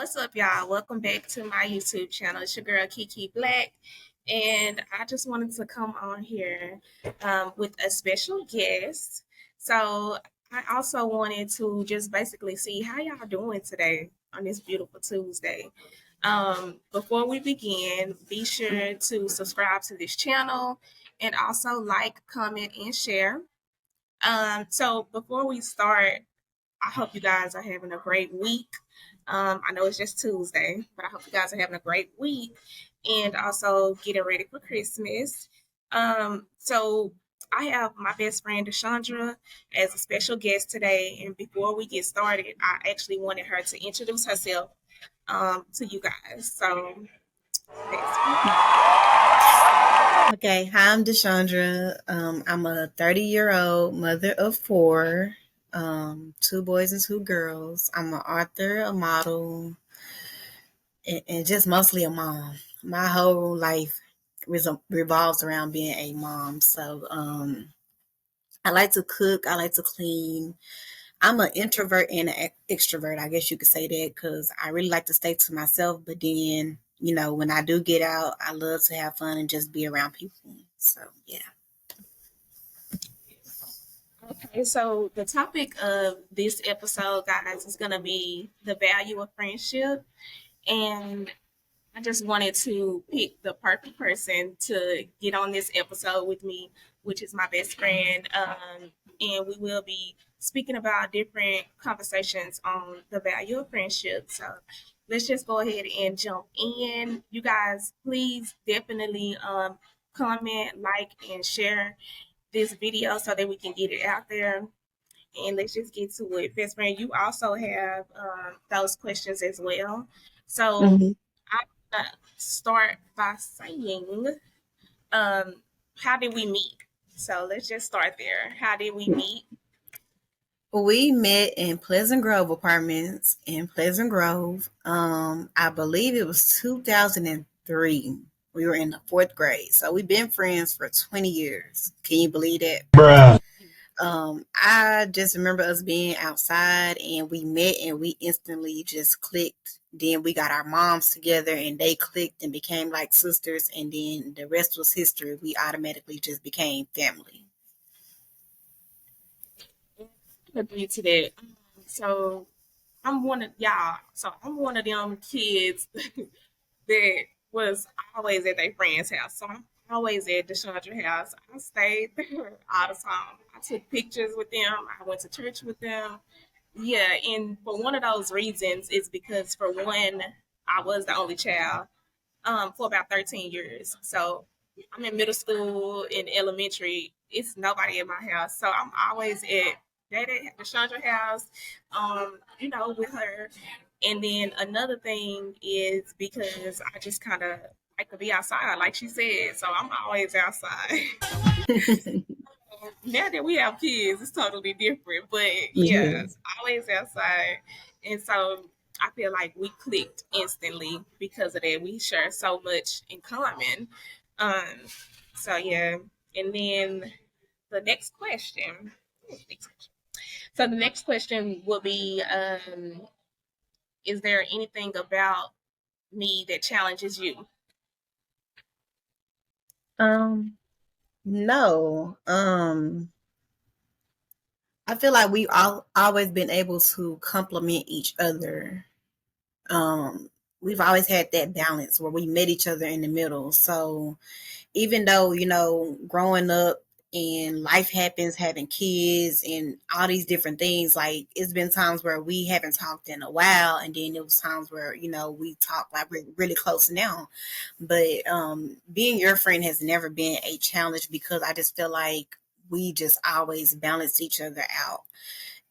What's up, y'all? Welcome back to my YouTube channel. It's your girl Kiki Black, and I just wanted to come on here with a special guest. So I also wanted to just basically see how y'all doing today on this beautiful Tuesday. Before we begin, be sure to subscribe to this channel and also like, comment, and share. So before we start, I hope you guys are having a great week. I know it's just Tuesday, but I hope you guys are having a great week and also getting ready for Christmas. So I have my best friend Deshawndra as a special guest today. And before we get started, I actually wanted her to introduce herself to you guys. So Okay, hi, I'm Deshawndra. I'm a 30-year-old mother of four, two boys and two girls. I'm an author, a model, and just mostly a mom. My whole life revolves around being a mom. So I like to cook, I like to clean. I'm an introvert and an extrovert, I guess you could say that, because I really like to stay to myself. But then, when I do get out, I love to have fun and just be around people. So, yeah. okay, so the topic of this episode, guys, is going to be the value of friendship. And I just wanted to pick the perfect person to get on this episode with me, which is my best friend. And we will be speaking about different conversations on the value of friendship. So let's just go ahead and jump in. You guys, please definitely comment, like, and share this video so that we can get it out there. And let's just get to it. Best friend, you also have those questions as well. So Mhm. I'm gonna start by saying, um, how did we meet? So let's just start there. How did we meet? We met in Pleasant Grove Apartments in Pleasant Grove. I believe it was 2003. We were in the fourth grade. So we've been friends for 20 years. Can you believe that? Bruh. I just remember us being outside and we met and we instantly just clicked. Then we got our moms together and they clicked and became like sisters. And then the rest was history. We automatically just became family. I agree to that. So I'm one of y'all. So I'm one of them kids that was always at their friend's house. So I'm always at Deshawndra house. I stayed there all the time. I took pictures with them. I went to church with them. Yeah, and for one of those reasons is because for one, I was the only child for about 13 years. So I'm in middle school, in elementary. It's nobody at my house, so I'm always at Daddy at the Chandra house, with her. And then another thing is because I just kind of like to be outside, like she said. So I'm always outside. Now that we have kids, it's totally different. But yeah, Yeah. it's always outside. And so I feel like we clicked instantly because of that. We share so much in common. Um, so yeah. And then the next question. So the next question will be, is there anything about me that challenges you? No. I feel like we've always been able to complement each other. Um, we've always had that balance where we met each other in the middle. So even though, growing up and life happens, having kids and all these different things, like it's been times where we haven't talked in a while. And then it was times where, we talk like we're really close now. But being your friend has never been a challenge because I just feel like we just always balance each other out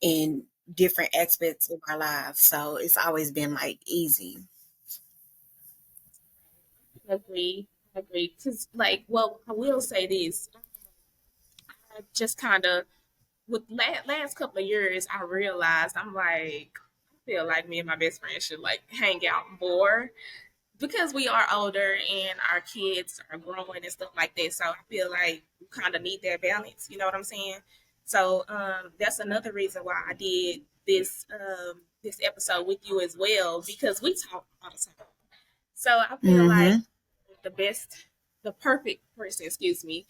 in different aspects of our lives. So it's always been like easy. Agree. Agree. Cause like, well, I will say this. I just kind of with last couple of years, I realized I'm like, I feel like me and my best friend should like hang out more because we are older and our kids are growing and stuff like that. So I feel like we kind of need that balance. You know what I'm saying? So that's another reason why I did this episode with you as well because we talk all the time. So I feel like Mm-hmm. the best, the perfect person, excuse me,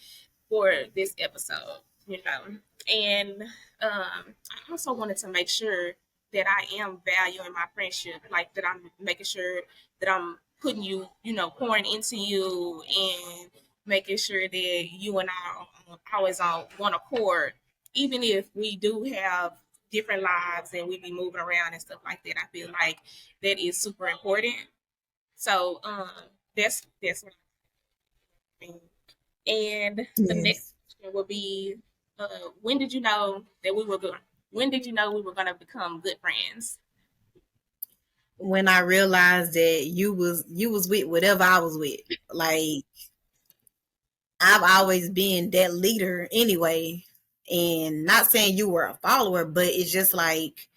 for this episode, you know. And I also wanted to make sure that I am valuing my friendship, like that I'm making sure that I'm putting you, pouring into you and making sure that you and I are always on one accord, even if we do have different lives and we be moving around and stuff like that. I feel like that is super important. So that's what I mean. And the next Yes. question will be, when did you know that we were good? When did you know we were gonna become good friends? When I realized that you was with whatever I was with. Like, I've always been that leader anyway. And not saying you were a follower, but it's just like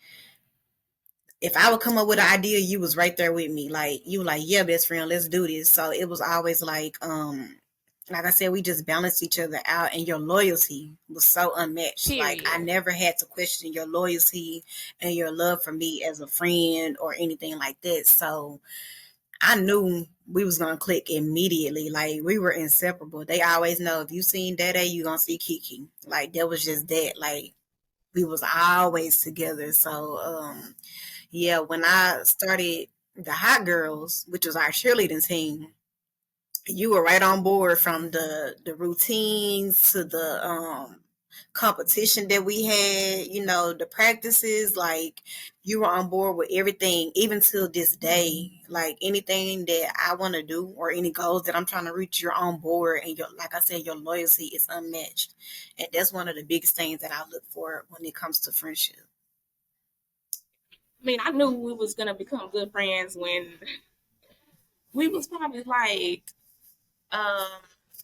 if I would come up with an idea, you was right there with me. Like, you were like, yeah, best friend, let's do this. So it was always like I said, we just balanced each other out, and your loyalty was so unmatched. Like, I Period. never had to question your loyalty and your love for me as a friend or anything like that. So I knew we was gonna click immediately. Like, we were inseparable. They always know if you seen Dada, you gonna see Kiki. Like, that was just that. Like, we was always together. So yeah, when I started the Hot Girls, which was our cheerleading team, you were right on board from the routines to the competition that we had, the practices. Like, you were on board with everything, even till this day. Like, anything that I want to do or any goals that I'm trying to reach, you're on board, and your, like I said, your loyalty is unmatched. And that's one of the biggest things that I look for when it comes to friendship. I mean, I knew we was gonna become good friends when we was probably like um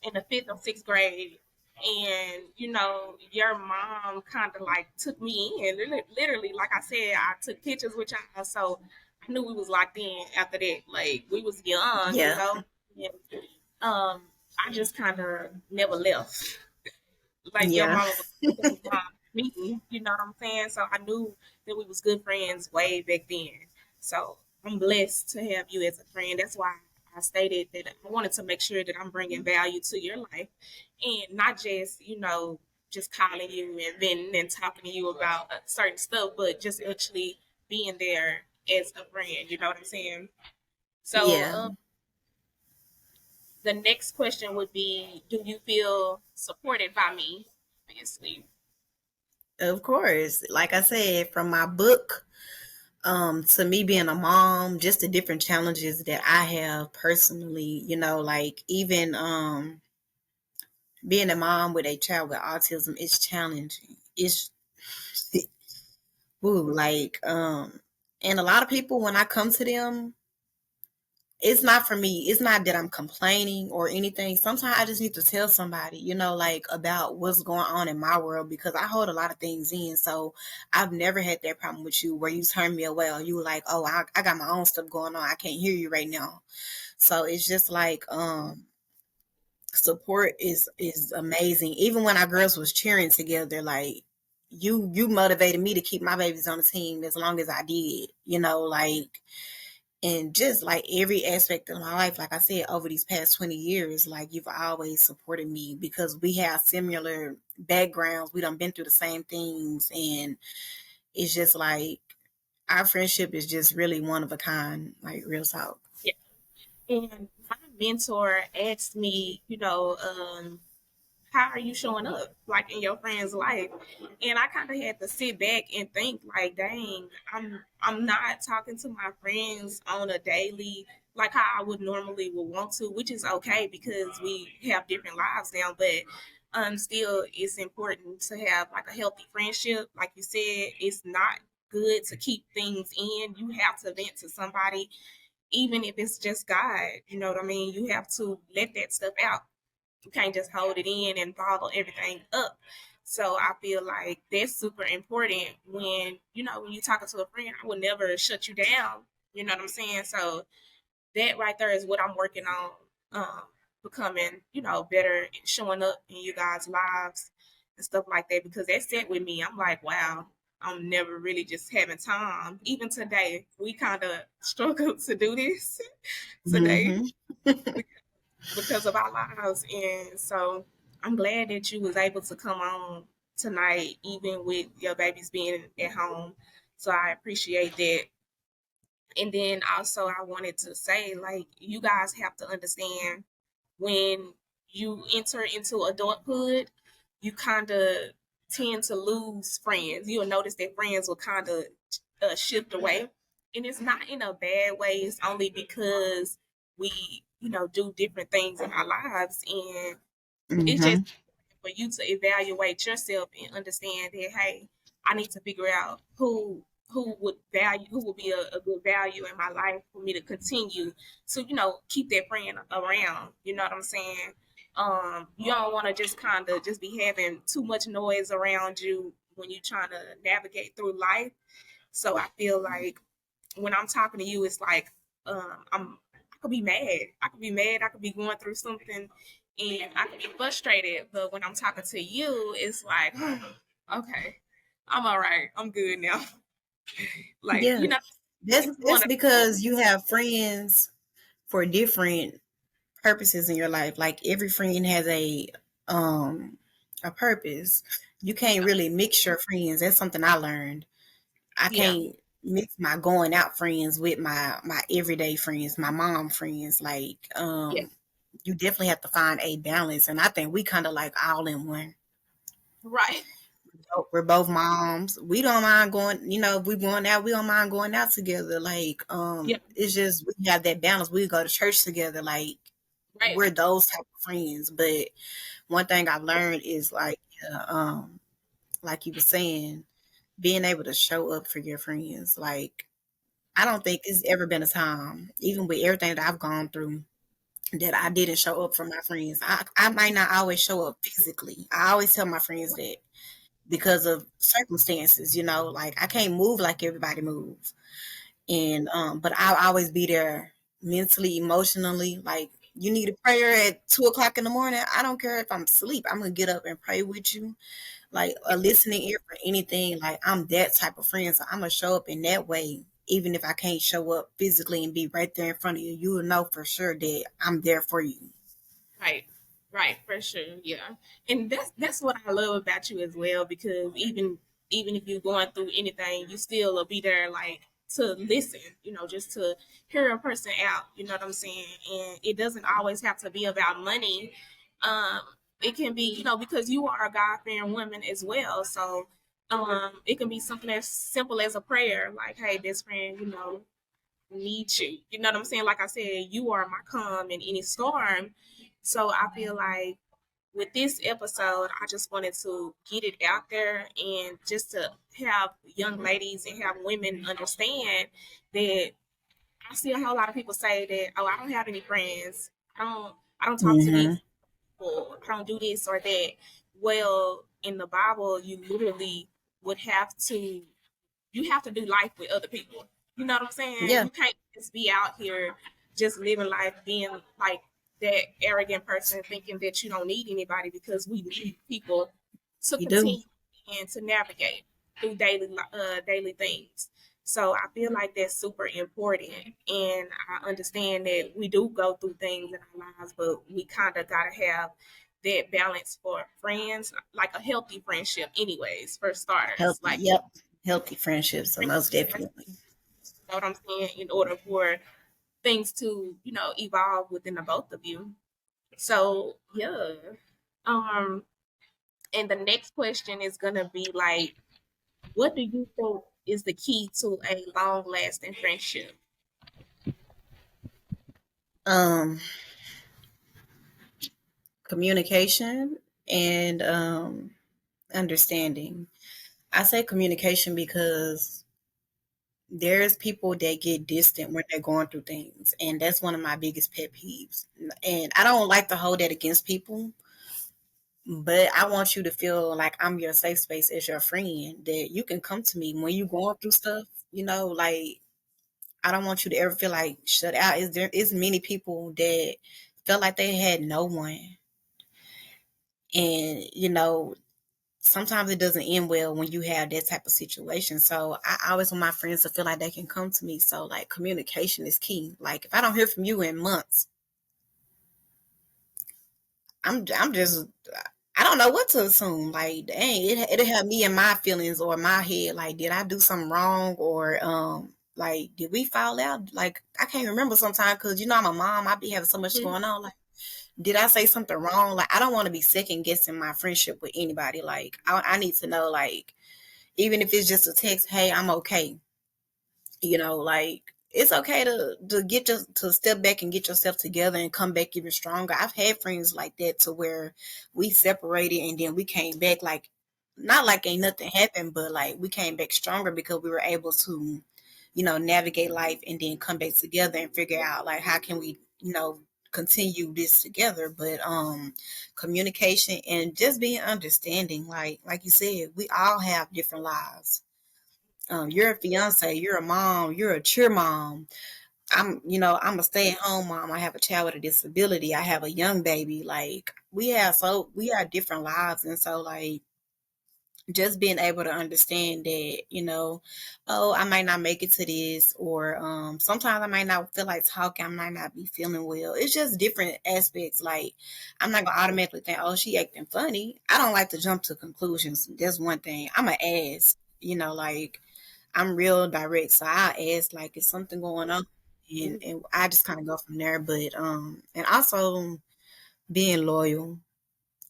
in the fifth or sixth grade. And your mom kind of like took me in. Literally, like I said, I took pictures with y'all, so I knew we was locked in. After that, like we was young, Yeah. And, I just kind of never left. Like your Yeah. mama was looking for me, you know what I'm saying? So I knew that we was good friends way back then. So I'm blessed to have you as a friend. That's why I stated that I wanted to make sure that I'm bringing value to your life and not just, just calling you and venting and talking to you about certain stuff, but just actually being there as a friend. You know what I'm saying? So Yeah. the next question would be, do you feel supported by me? Obviously. Of course. Like I said, from my book, to me being a mom, just the different challenges that I have personally, like even being a mom with a child with autism is challenging. It's ooh, like and a lot of people when I come to them, it's not for me. It's not that I'm complaining or anything. Sometimes I just need to tell somebody, like about what's going on in my world because I hold a lot of things in. So I've never had that problem with you where you turn me away or you were like, oh, I got my own stuff going on. I can't hear you right now. So it's just like support is amazing. Even when our girls was cheering together, like you motivated me to keep my babies on the team as long as I did, like and just like every aspect of my life, like I said, over these past 20 years, like you've always supported me because we have similar backgrounds. We done been through the same things. And it's just like our friendship is just really one of a kind, like real talk. Yeah. And my mentor asked me, how are you showing up like in your friend's life? And I kind of had to sit back and think like, dang, I'm not talking to my friends on a daily like how I would normally would want to, which is okay because we have different lives now, but still it's important to have like a healthy friendship. Like you said, it's not good to keep things in. You have to vent to somebody, even if it's just God, you know what I mean? You have to let that stuff out. You can't just hold it in and bottle everything up. So I feel like that's super important when you're talking to a friend, I would never shut you down. You know what I'm saying? So that right there is what I'm working on, becoming, better and showing up in you guys' lives and stuff like that because that set with me. I'm like, wow. I'm never really just having time. Even today, we kind of struggled to do this today Mm-hmm. because of our lives. And so I'm glad that you was able to come on tonight, even with your babies being at home. So I appreciate that. And then also I wanted to say, like, you guys have to understand when you enter into adulthood, you kind of tend to lose friends. You'll notice that friends will kind of shift away. And it's not in a bad way. It's only because we, do different things in our lives. And it's just Mm-hmm. for you to evaluate yourself and understand that, hey, I need to figure out who would be a good value in my life for me to continue to keep that friend around. You know what I'm saying? You don't want to just kind of just be having too much noise around you when you're trying to navigate through life. So I feel like when I'm talking to you, it's like I could be mad. I could be mad. I could be going through something, and I could be frustrated. But when I'm talking to you, it's like, okay, I'm all right. I'm good now. Like Yeah. That's it's one that's of because you have friends for different purposes in your life. Like every friend has um a purpose. You can't really mix your friends. That's something I learned. I yeah, can't mix my going out friends with my everyday friends, my mom friends. Like yeah, you definitely have to find a balance, and I think we kind of like all in one. right, We're both moms. We don't mind going, if we going out, we don't mind going out together. Like, yeah, it's just we have that balance. We go to church together. Like, right, we're those type of friends. But one thing I've learned is like you were saying, being able to show up for your friends. Like, I don't think it's ever been a time, even with everything that I've gone through, that I didn't show up for my friends. I might not always show up physically. I always tell my friends that because of circumstances, like I can't move like everybody moves. And but I'll always be there mentally, emotionally. Like you need a prayer at 2 o'clock in the morning. I don't care if I'm asleep. I'm gonna get up and pray with you. Like a listening ear for anything. Like I'm that type of friend. So I'm gonna show up in that way. Even if I can't show up physically and be right there in front of you, you will know for sure that I'm there for you. right, right, for sure, yeah. And that's what I love about you as well, because even if you're going through anything, you still will be there, like, to listen, just to hear a person out. You know what I'm saying? And it doesn't always have to be about money. Um, it can be, because you are a God fearing woman as well. So it can be something as simple as a prayer, like, hey, best friend, need you. You know what I'm saying? Like I said, you are my calm in any storm. So I feel like with this episode, I just wanted to get it out there and just to have young ladies and have women understand that I see a whole lot of people say that, oh, I don't have any friends. I don't talk to these Mm-hmm. people. I don't do this or that. Well, in the Bible, would have to you have to do life with other people. You know what I'm saying? Yeah, You can't just be out here just living life being like that arrogant person thinking that you don't need anybody, because we need people to you do. continue and to navigate through daily things. So I feel like that's super important, and I understand that we do go through things in our lives, but we kind of gotta have that balance for friends, like a healthy friendship, anyways. For starters, Healthy. like, Yep. Healthy friendships, so most definitely. know what I'm saying? In order for things to, evolve within the both of you. So yeah. Um, and the next question is gonna be like, what do you think is the key to a long lasting friendship? Um, Communication and understanding. I say communication because there's people that get distant when they're going through things, and that's one of my biggest pet peeves. And I don't like to hold that against people, but I want you to feel like I'm your safe space as your friend, that you can come to me when you're going through stuff. Like I don't want you to ever feel like shut out. Is many people that felt like they had no one, and sometimes it doesn't end well when you have that type of situation. So I always want my friends to feel like they can come to me. So like communication is key. Like if I don't hear from you in months, I'm just I don't know what to assume. Like dang, it'll have me in my feelings or my head. Like did I do something wrong or like did we fall out? Like I can't remember sometimes because you know I'm a mom. I be having so much going on. Like did I say something wrong? Like I don't want to be second guessing my friendship with anybody. Like I need to know like even if it's just a text, hey, I'm okay. Like it's okay to get to step back and get yourself together and come back even stronger. I've had friends like that to where we separated and then we came back like not like ain't nothing happened, but like we came back stronger because we were able to, navigate life and then come back together and figure out like how can we, continue this together. But communication and just being understanding, like you said, we all have different lives. You're a fiance, you're a mom, you're a cheer mom. I'm a stay at home mom. I have a child with a disability. I have a young baby. Like we have different lives, and so like just being able to understand that, oh, I might not make it to this, or sometimes I might not feel like talking, I might not be feeling well. It's just different aspects. Like I'm not gonna automatically think, oh, she acting funny. I don't like to jump to conclusions. That's one thing. I'm an ass, like I'm real direct. So I ask like is something going on? And I just kind of go from there. But and also being loyal.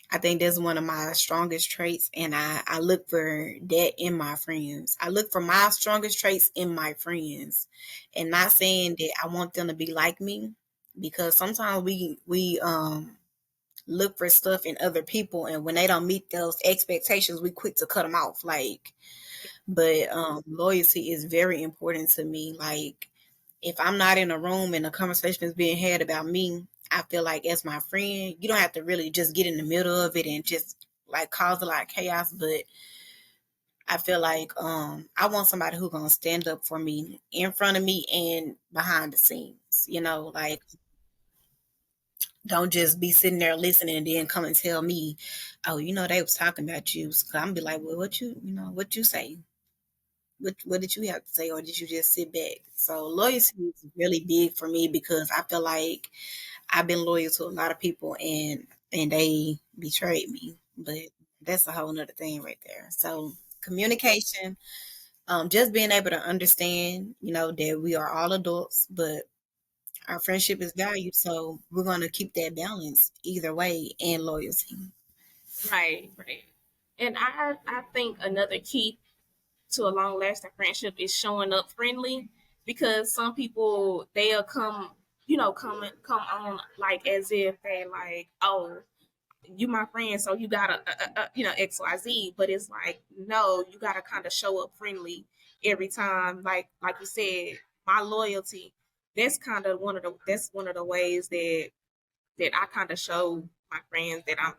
I think that's one of my strongest traits, and I look for that in my friends. I look for my strongest traits in my friends, and not saying that I want them to be like me, because sometimes we look for stuff in other people, and when they don't meet those expectations, we quick to cut them off. Like, but loyalty is very important to me. Like, if I'm not in a room and a conversation is being had about me, I feel like as my friend, you don't have to really just get in the middle of it and just like cause a lot of chaos. But I feel like I want somebody who's gonna stand up for me in front of me and behind the scenes. Like don't just be sitting there listening and then come and tell me, oh, they was talking about you. So I'm be like, well, what you say? What did you have to say, or did you just sit back? So loyalty is really big for me because I feel like I've been loyal to a lot of people and they betrayed me. But that's a whole nother thing right there. So communication, just being able to understand, that we are all adults, but our friendship is valued. So we're gonna keep that balance either way and loyalty. Right, right. And I think another key to a long lasting friendship is showing up friendly, because some people they'll come, come on like as if they like, oh, you my friend, so you gotta XYZ. But it's like, no, you gotta kind of show up friendly every time. Like you said, my loyalty, that's one of the ways that I kind of show my friends that I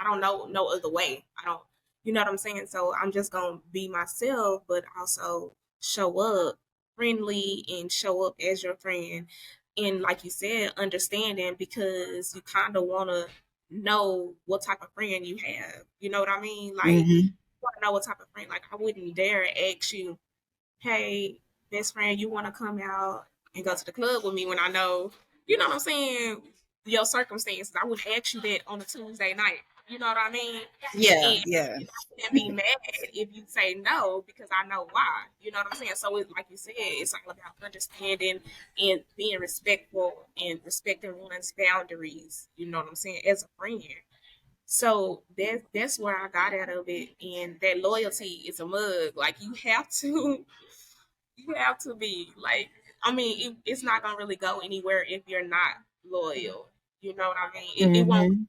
don't know no other way. I don't, you know what I'm saying? So I'm just gonna be myself, but also show up friendly and show up as your friend. And like you said, understanding, because you kind of want to know what type of friend you have. You know what I mean? Like, Mm-hmm. you want to know what type of friend. Like, I wouldn't dare ask you, hey, best friend, you want to come out and go to the club with me when I know, you know what I'm saying, your circumstances. I would ask you that on a Tuesday night. You know what I mean? Yeah, And yeah. I wouldn't be mad if you say no, because I know why. You know what I'm saying? So, like you said, it's all about understanding and being respectful and respecting one's boundaries. You know what I'm saying? As a friend. So that's where I got out of it, and that loyalty is a mug. Like, you have to, you have to be like, I mean, it's not gonna really go anywhere if you're not loyal. You know what I mean? It won't, Mm-hmm.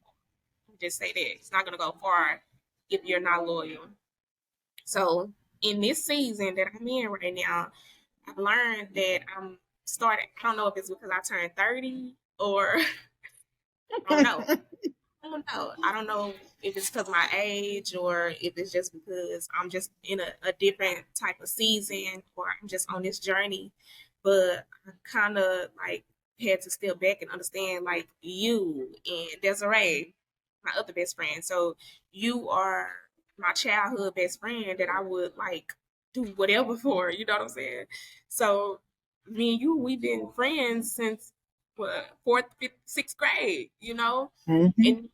just say that it's not gonna go far if you're not loyal. So in this season that I'm in right now, I've learned that I'm starting. I don't know if it's because I turned 30 or I don't know. I don't know. I don't know if it's because of my age or if it's just because I'm just in a different type of season, or I'm just on this journey. But I kind of like had to step back and understand, like, you and Desiree, my other best friend. So you are my childhood best friend that I would like do whatever for. You know what I'm saying? So me and you, we've been friends since what, fourth, fifth, sixth grade. You know, Mm-hmm. and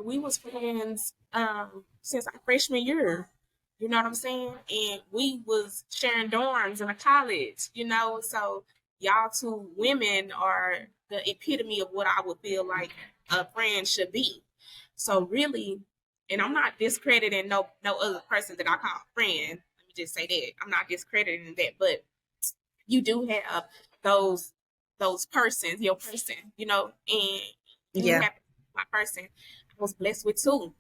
we was friends since our freshman year. You know what I'm saying? And we was sharing dorms in a college. You know, so y'all two women are the epitome of what I would feel like a friend should be. So really, and I'm not discrediting no other person that I call friend. Let me just say that I'm not discrediting that, but you do have those those persons, your person, you know, and you Yeah. have my person. I was blessed with two.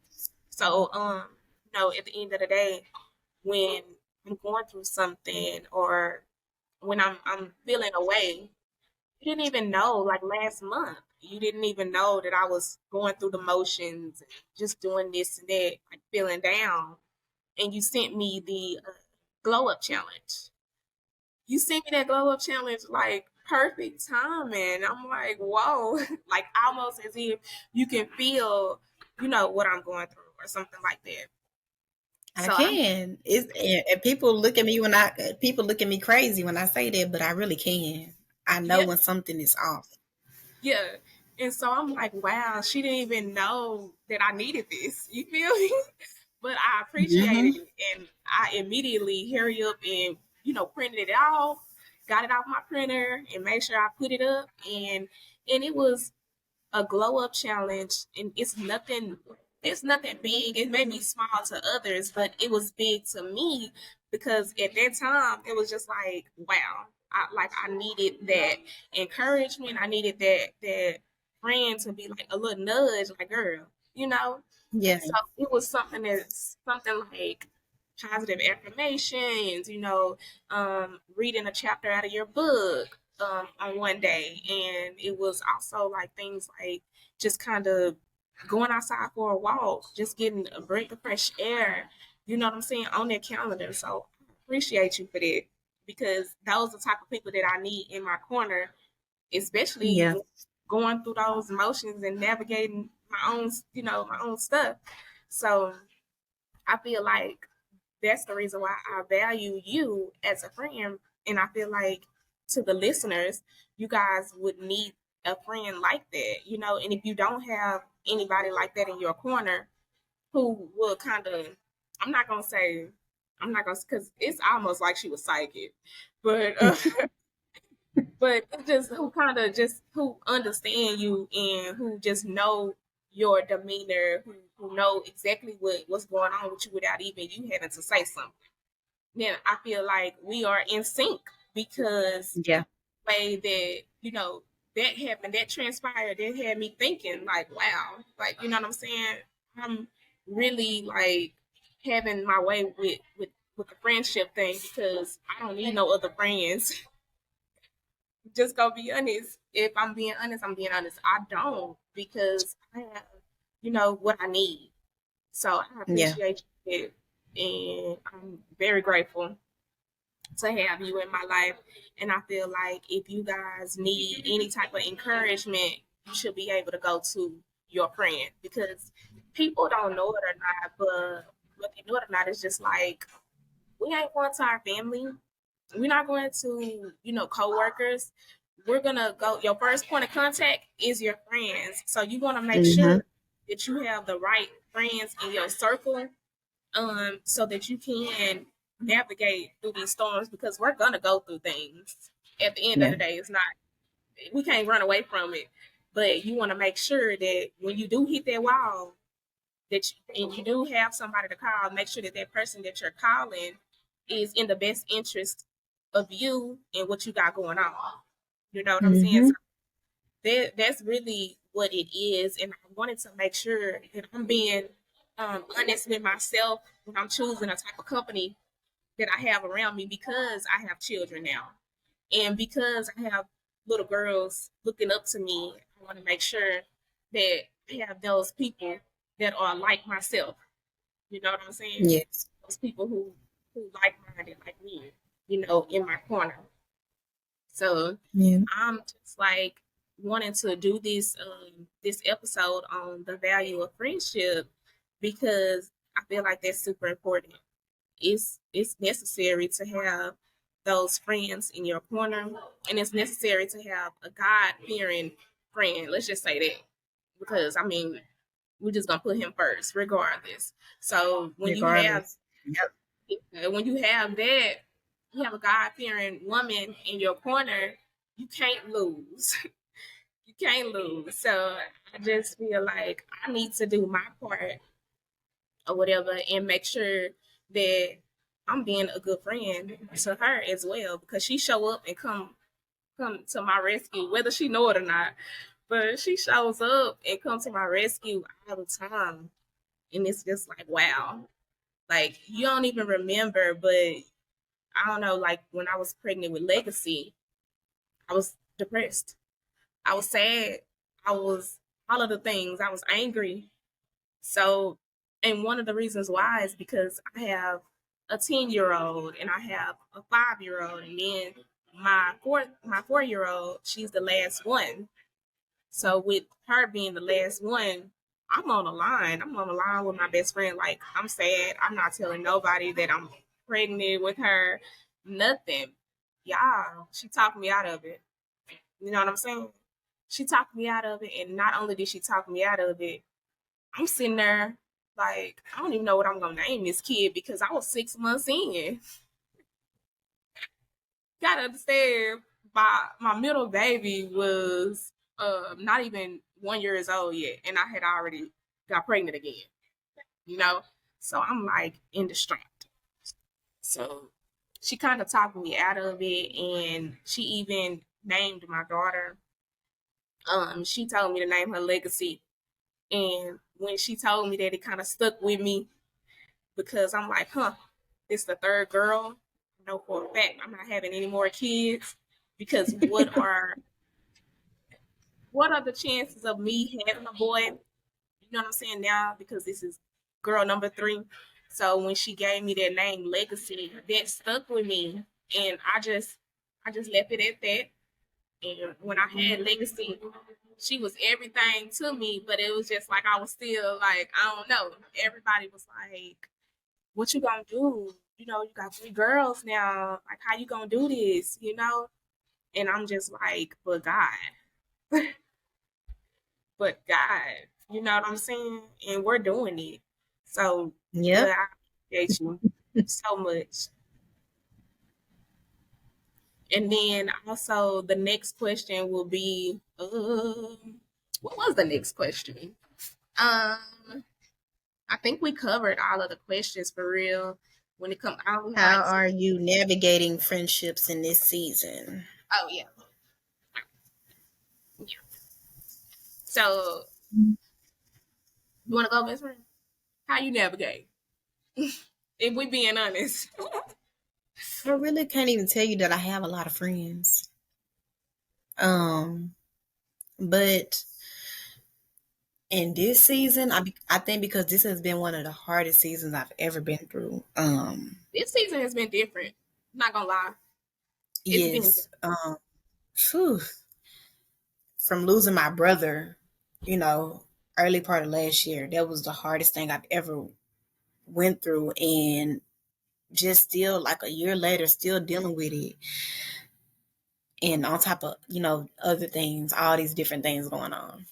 So at the end of the day, when I'm going through something or when I'm feeling away, you didn't even know, like last month, you didn't even know that I was going through the motions, just doing this and that, like feeling down. And you sent me the glow up challenge. You sent me that glow up challenge like perfect timing. I'm like, whoa, like almost as if you can feel, what I'm going through or something like that. I So I'm, can. It's and people look at me crazy when I say that, but I really can. I know yeah, when something is off. yeah. And so I'm like, wow, she didn't even know that I needed this. You feel me? But I appreciated Mm-hmm. it, and I immediately hurry up and printed it off, got it off my printer, and made sure I put it up, and it was a glow up challenge, and it's nothing big. It may be small to others, but it was big to me because at that time it was just like, wow, I needed that encouragement. I needed that friend to be like a little nudge, like girl, you know. Yeah. So it was something like positive affirmations, reading a chapter out of your book on one day. And it was also like things like just kind of going outside for a walk, just getting a breath of fresh air, you know what I'm saying, on their calendar. So I appreciate you for that because those are the type of people that I need in my corner, especially Yeah. going through those emotions and navigating my own stuff. So I feel like that's the reason why I value you as a friend. And I feel like to the listeners, you guys would need a friend like that, and if you don't have anybody like that in your corner who will kind of, I'm not going to say, I'm not going to, because it's almost like she was psychic, but but it's just who kind of just who understand you and who just know your demeanor, who know exactly what's going on with you without even you having to say something. Then I feel like we are in sync because Yeah. the way that that happened, that transpired, that had me thinking like, wow, like you know what I'm saying. I'm really like having my way with the friendship thing because I don't need no other friends. Just gonna be honest. If I'm being honest, I'm being honest. I don't because I have, what I need. So I Yeah. appreciate it, and I'm very grateful to have you in my life. And I feel like if you guys need any type of encouragement, you should be able to go to your friend because people don't know it or not, but whether you know it or not, it's just like we ain't going to our family. We're not going to, coworkers. We're gonna go. Your first point of contact is your friends, so you want to make Mm-hmm. sure that you have the right friends in your circle, so that you can navigate through these storms because we're gonna go through things. At the end of Yeah. the day, it's not we can't run away from it, but you want to make sure that when you do hit that wall, and you do have somebody to call, make sure that that person that you're calling is in the best interest of you and what you got going on. You know what I'm saying? Mm-hmm. So that's really what it is, and I wanted to make sure that I'm being honest with myself when I'm choosing a type of company that I have around me because I have children now, and because I have little girls looking up to me. I want to make sure that I have those people that are like myself. You know what I'm saying? Yes. Those people who like minded like me, in my corner. So Yeah. I'm just like wanting to do this episode on the value of friendship because I feel like that's super important. It's necessary to have those friends in your corner, and it's necessary to have a God fearing friend. Let's just say that, because I mean, we're just gonna put him first, regardless. So regardless. Yep. when you have that, you have a God fearing woman in your corner, you can't lose. You can't lose. So I just feel like I need to do my part or whatever and make sure that I'm being a good friend to her as well, because she show up and come to my rescue, whether she know it or not. But she shows up and comes to my rescue all the time. And it's just like, wow. Like, you don't even remember, but I don't know, like when I was pregnant with Legacy, I was depressed. I was sad. I was all of the things. I was angry. So, and one of the reasons why is because I have a 10-year old and I have a 5-year old, and then my 4-year old, she's the last one. So with her being the last one, I'm on the line. I'm on the line with my best friend. Like, I'm sad. I'm not telling nobody that I'm pregnant with her. Nothing. Yeah, she talked me out of it. You know what I'm saying? She talked me out of it, and not only did she talk me out of it, I'm sitting there like, I don't even know what I'm gonna name this kid because I was 6 months in. Gotta understand, my middle baby was not even 1 years old yet, and I had already got pregnant again. You know, so I'm like in distraught. So she kind of talked me out of it, and she even named my daughter. She told me to name her Legacy, and when she told me that, it kind of stuck with me because I'm like, huh, it's the third girl. I know for a fact I'm not having any more kids, because what are the chances of me having a boy? You know what I'm saying now? Because this is girl number 3. So when she gave me that name Legacy, that stuck with me, and I just left it at that. And when I had Legacy, she was everything to me, but it was just like I was still like, I don't know. Everybody was like, what you gonna do? You know, you got 3 girls now. Like, how you gonna do this? You know? And I'm just like, but God, but God, you know what I'm saying? And we're doing it. So, but Yep. I appreciate you so much. And then also the next question will be, what was the next question? Um, I think we covered all of the questions for real. When it comes, I only How like, are you navigating friendships in this season? oh yeah, yeah. So you want to go, best friend? How you navigate? If we being honest. I really can't even tell you that I have a lot of friends. Um, but in this season, I think because this has been one of the hardest seasons I've ever been through. This season has been different. I'm not gonna lie. It's been Yes. Phew, from losing my brother, you know, early part of last year, that was the hardest thing I've ever went through, and just still like a year later, still dealing with it, and on top of other things, all these different things going on.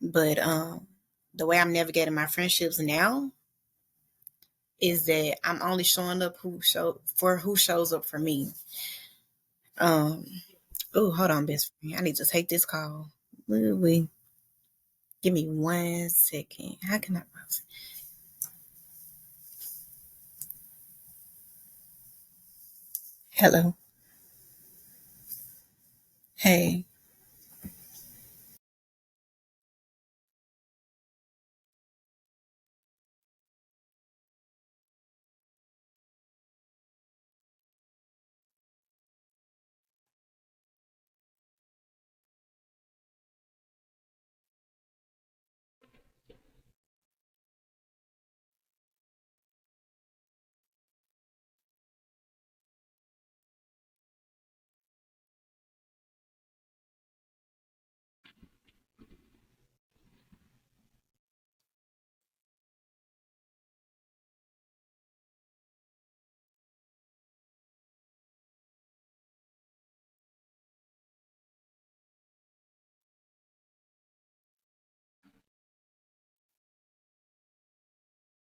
But the way I'm navigating my friendships now is that I'm only showing up who shows up for me. Um, oh, hold on, best friend. I need to take this call. Wait, give me 1 second. How can I? Hello. Hey.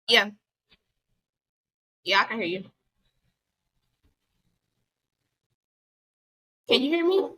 Yeah, yeah, I can hear you. Can you hear me?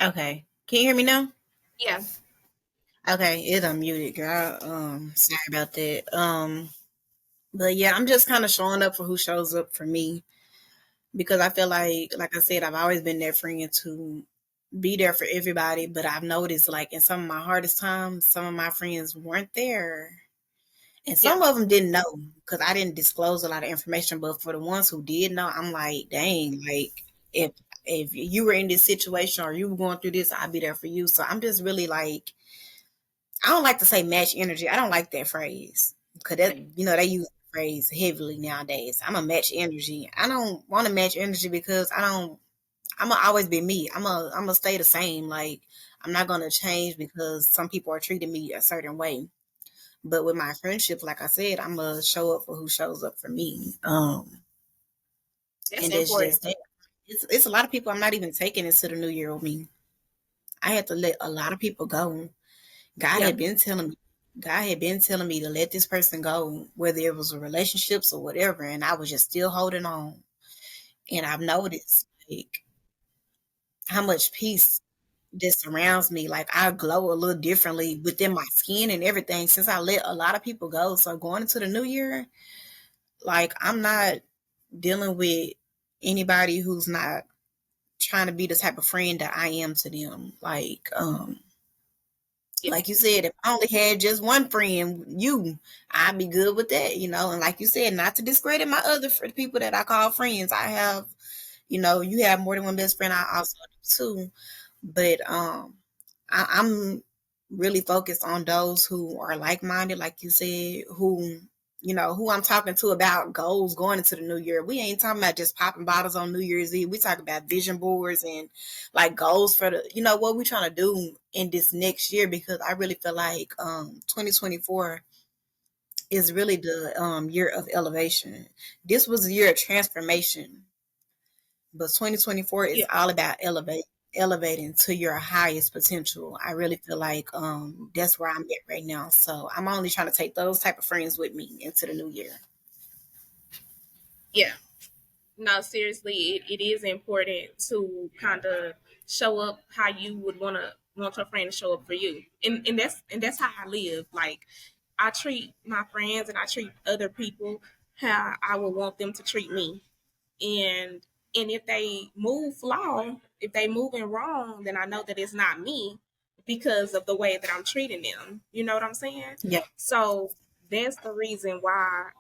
Okay. Can you hear me now? Yeah, Okay, it unmuted, girl. Sorry about that. But yeah, I'm just kind of showing up for who shows up for me because I feel like I said, I've always been that friend to be there for everybody. But I've noticed, like in some of my hardest times, some of my friends weren't there, and yeah, some of them didn't know because I didn't disclose a lot of information. But for the ones who did know, I'm like, dang, like if you were in this situation or you were going through this, I'd be there for you. So I'm just really like I don't like to say match energy. I don't like that phrase because that they use the phrase heavily nowadays. I'm a match energy. I don't want to match energy because I don't. I'm gonna always be me. I'm gonna stay the same. Like I'm not gonna change because some people are treating me a certain way. But with my friendships, like I said, I'm gonna show up for who shows up for me. that's And that's important. just that. It's a lot of people I'm not even taking into the new year with me. I had to let a lot of people go. God Yeah, had been telling me, God had been telling me to let this person go, whether it was a relationships or whatever, and I was just still holding on. And I've noticed like how much peace this surrounds me. Like I glow a little differently within my skin and everything since I let a lot of people go. So going into the new year, like I'm not dealing with anybody who's not trying to be the type of friend that I am to them. yeah, Like you said, if I only had just one friend, you, I'd be good with that. And like you said, not to discredit my other people that I call friends. I have, you have more than one best friend. I also do too. But I'm really focused on those who are like minded, like you said, who I'm talking to about goals going into the new year. We ain't talking about just popping bottles on New Year's Eve. We talk about vision boards and like goals for what we trying to do in this next year because I really feel like 2024 is really the year of elevation. This was a year of transformation, but 2024 is yeah, all about elevating to your highest potential. I really feel like that's where I'm at right now. So I'm only trying to take those type of friends with me into the new year. yeah. No, seriously, it is important to kind of show up how you would want your friend to show up for you, and that's how I live. Like I treat my friends and I treat other people how I would want them to treat me, and if they move flawed, if they moving wrong, then I know that it's not me because of the way that I'm treating them. You know what I'm saying? Yeah, So that's the reason why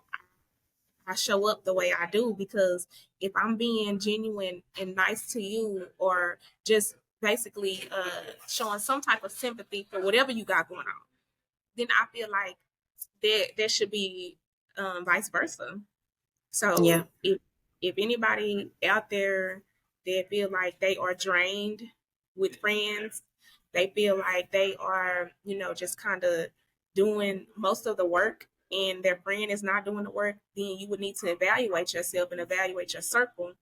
I show up the way I do, because if I'm being genuine and nice to you, or just basically showing some type of sympathy for whatever you got going on, then I feel like there should be vice versa. yeah, So if anybody out there that feel like they are drained with friends, they feel like they are, just kind of doing most of the work and their friend is not doing the work, then you would need to evaluate yourself and evaluate your circle,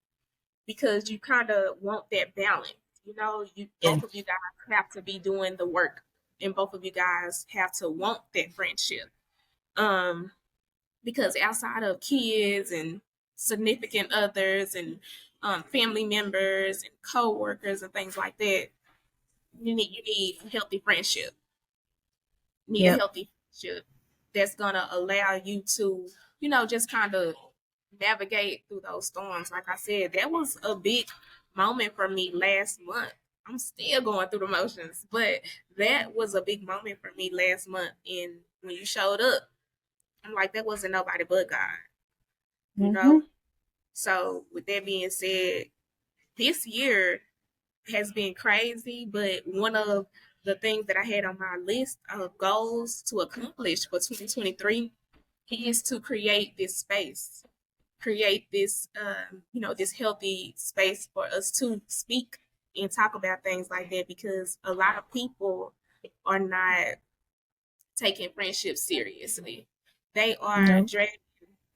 because you kind of want that balance. You yeah, both of you guys have to be doing the work, and both of you guys have to want that friendship. Um, because outside of kids and significant others and family members and co-workers and things like that, you need a healthy friendship. You need a yeah, healthy friendship that's gonna allow you to, just kind of navigate through those storms. Like I said, that was a big moment for me last month. I'm still going through the motions, but that was a big moment for me last month. And when you showed up, I'm like, that wasn't nobody but God, you hmm, know? So, with that being said, this year has been crazy, but one of the things that I had on my list of goals to accomplish for 2023 is to create this space. create this, this healthy space for us to speak and talk about things like that, because a lot of people are not taking friendships seriously. They are No. dragging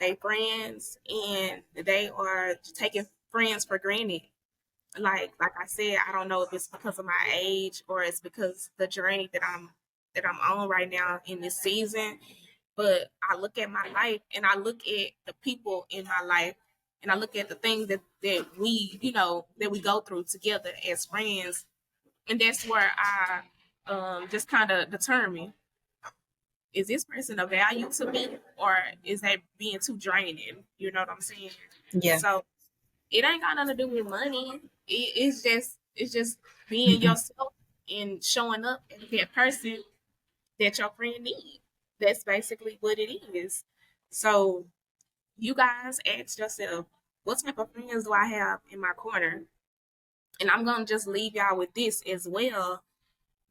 their friends, and they are taking friends for granted. Like I said, I don't know if it's because of my age or it's because the journey that I'm on right now in this season. But I look at my life, and I look at the people in my life, and I look at the things that we, that we go through together as friends. And that's where I just kind of determine, is this person a value to me, or is that being too draining? You know what I'm saying? Yeah. So it ain't got nothing to do with money. It's just being yourself and showing up as that person that your friend needs. That's basically what it is. So you guys ask yourself, what type of friends do I have in my corner? And I'm gonna just leave y'all with this as well.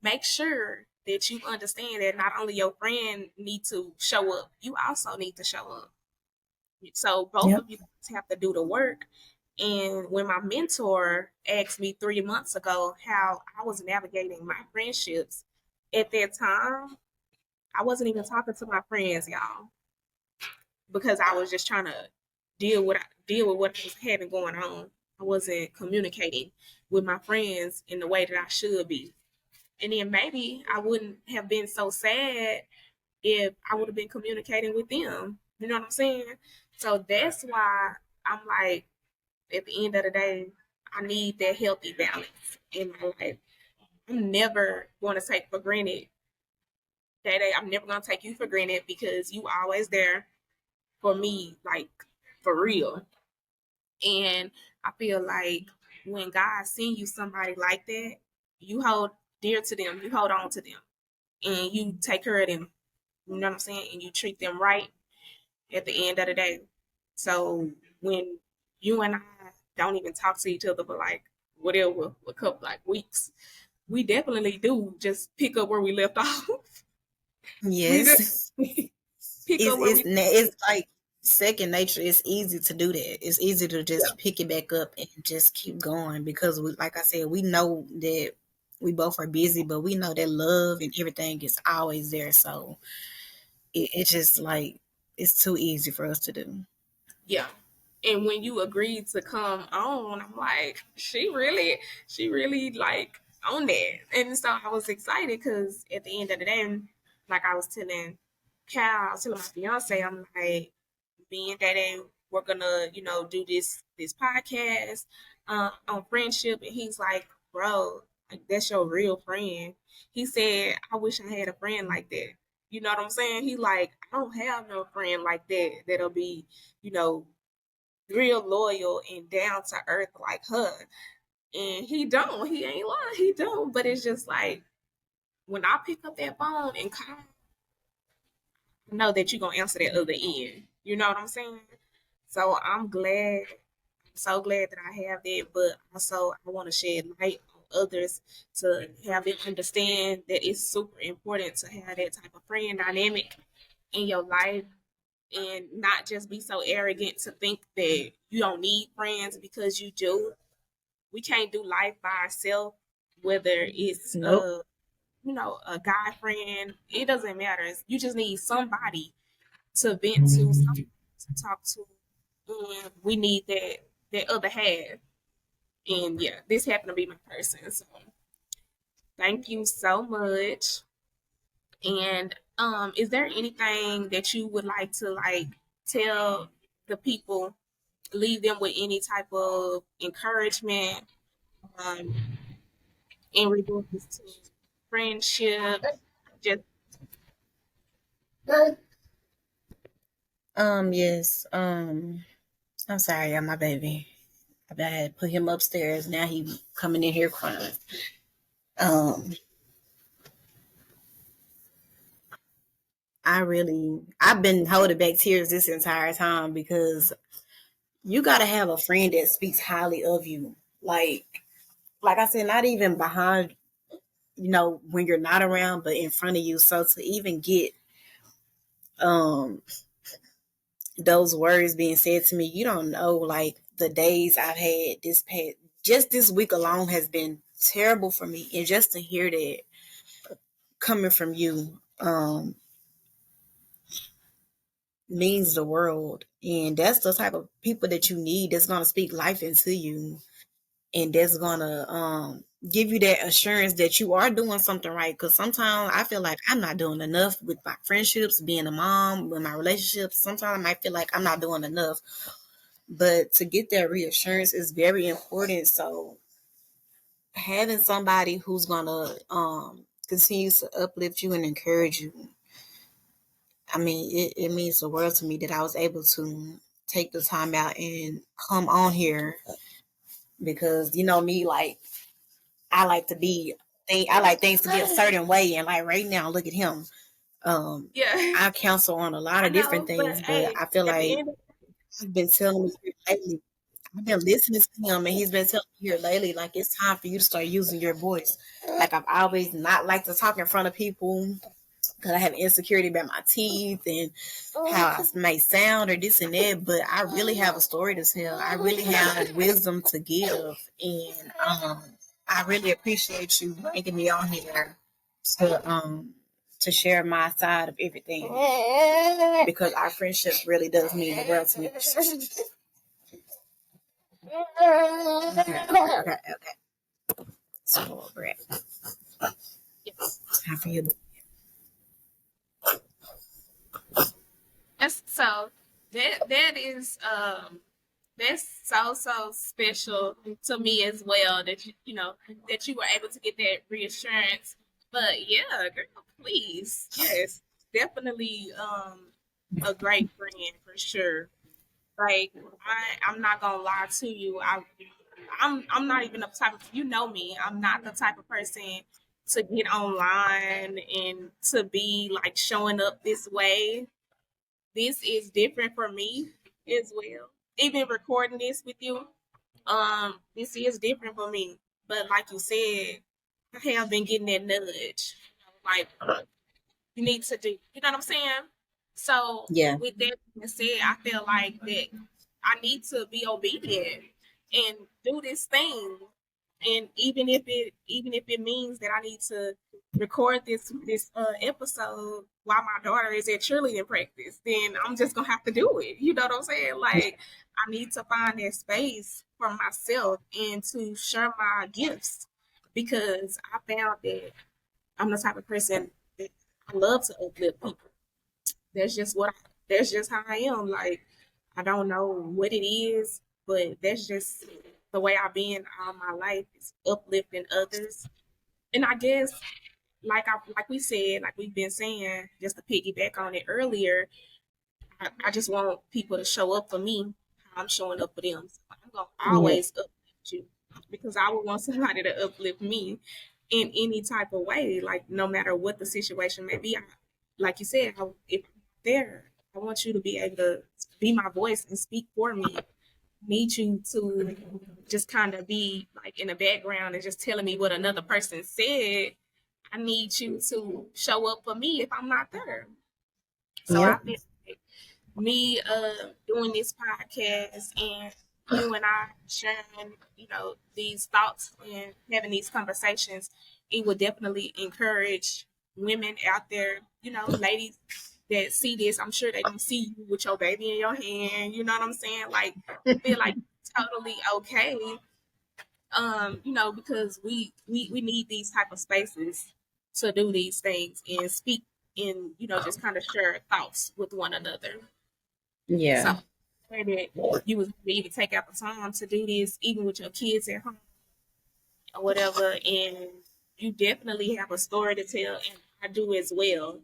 Make sure that you understand that not only your friend need to show up, you also need to show up. So both Yep. of you have to do the work. And when my mentor asked me 3 months ago how I was navigating my friendships, at that time, I wasn't even talking to my friends, y'all, because I was just trying to deal with what I was having going on. I wasn't communicating with my friends in the way that I should be. And then maybe I wouldn't have been so sad if I would have been communicating with them. You know what I'm saying? So that's why I'm like, at the end of the day, I need that healthy balance in my life. I'm never going to take for granted that I'm never going to take you for granted, because you always there for me, like for real. And I feel like when God send you somebody like that, you hold dear to them, you hold on to them, and you take care of them. You know what I'm saying? And you treat them right at the end of the day. So when you and I don't even talk to each other for like whatever, a couple like weeks, we definitely do just pick up where we left off. We just Yes. pick it's up where it's we. it's like second nature. It's easy to do that. It's easy to just pick it back up and just keep going because we, like I said, we know that we both are busy, but we know that love and everything is always there. So it's just like it's too easy for us to do. Yeah. And when you agreed to come on, I'm like, she really like on that. And so I was excited because at the end of the day, like I was telling Cal, I was telling my fiance, I'm like, me and Daddy, we're gonna, do this podcast on friendship. And he's like, bro, like, that's your real friend. He said, I wish I had a friend like that. You know what I'm saying? He like, I don't have no friend like that that'll be, you know, real loyal and down to earth like her. And he don't. He ain't lying. He don't. But it's just like when I pick up that phone and call, I know that you're gonna answer that other end. You know what I'm saying? So I'm glad, so glad that I have that. But also I want to shed light on others to have them understand that it's super important to have that type of friend dynamic in your life, and not just be so arrogant to think that you don't need friends, because you do. We can't do life by ourselves, whether it's Nope. a guy friend. It doesn't matter. You just need somebody to vent to, somebody to talk to, and we need that other half. And yeah, this happened to be my person. So thank you so much. And is there anything that you would like to like tell the people, leave them with any type of encouragement, um, in regards to friendship? Just Yes. I'm sorry, yeah, my baby. I had to put him upstairs. Now he coming in here crying. Um, I've been holding back tears this entire time because you gotta have a friend that speaks highly of you. Like I said, not even behind, when you're not around, but in front of you. So to even get um those words being said to me, you don't know, like the days I've had this past, just this week alone has been terrible for me. And just to hear that coming from you, means the world. And that's the type of people that you need that's going to speak life into you, and that's going to give you that assurance that you are doing something right. Because sometimes I feel like I'm not doing enough with my friendships, being a mom, with my relationships. Sometimes I might feel like I'm not doing enough. But to get that reassurance is very important. So having somebody who's going to continue to uplift you and encourage you, I mean, it means the world to me that I was able to take the time out and come on here, because you know me, like I like to be, I like things to be a certain way, and like right now, look at him. Yeah, I counsel on a lot I of different know, but things, but hey, I feel at the like end of I've been telling me here lately. I've been listening to him, and he's been telling me here lately, like it's time for you to start using your voice. Like I've always not liked to talk in front of people, because I have insecurity about my teeth and how I may sound or this and that. But I really have a story to tell. I really have wisdom to give, and I really appreciate you bringing me on here to share my side of everything, because our friendship really does mean the world to me. Okay. So, Brett, yes, time for you. that's so that's so special to me as well that that you were able to get that reassurance. But yeah, girl, please, yes, definitely a great friend for sure. Like I'm not gonna lie to you. I'm not even the type of, you know me. I'm not the type of person to get online and to be like showing up this way. This is different for me as well. Even recording this with you, this is different for me. But like you said, I have been getting that nudge. Like you need to do. You know what I'm saying? So Yeah. with that being said, I feel like that I need to be obedient and do this thing. And even if it means that I need to record this episode while my daughter is at cheerleading practice, then I'm just gonna have to do it. You know what I'm saying? Like I need to find that space for myself and to share my gifts, because I found that I'm the type of person that I love to uplift people. That's just that's just how I am. Like I don't know what it is, but that's just the way I've been all my life, is uplifting others. And I guess like we said, like we've been saying, just to piggyback on it earlier, I just want people to show up for me how I'm showing up for them. So I'm gonna Yeah. always uplift you, because I would want somebody to uplift me in any type of way, like no matter what the situation may be. Like you said, if I'm there, I want you to be able to be my voice and speak for me. I need you to just kind of be like in the background and just telling me what another person said. I need you to show up for me if I'm not there. So I Yep. feel like me doing this podcast and you and I sharing, these thoughts and having these conversations, it would definitely encourage women out there, ladies that see this. I'm sure they don't see you with your baby in your hand. You know what I'm saying? Like feel like totally okay. Because we need these type of spaces to do these things and speak and just kind of share thoughts with one another. So Yeah. maybe you was able to take out the time to do this, even with your kids at home or whatever, and you definitely have a story to tell, and I do as well.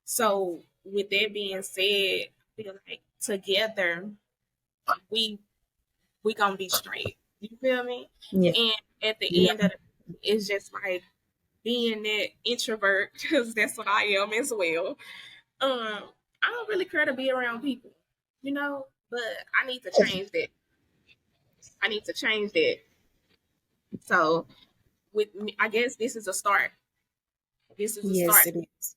So with that being said, I feel like together we we gonna be straight. You feel me? Yeah. And at the Yeah. end of it's just like being that introvert, because that's what I am as well. I don't really care to be around people, but I need to change that. I need to change that. So with me, I guess this is a start. This is a Yes, start. it is.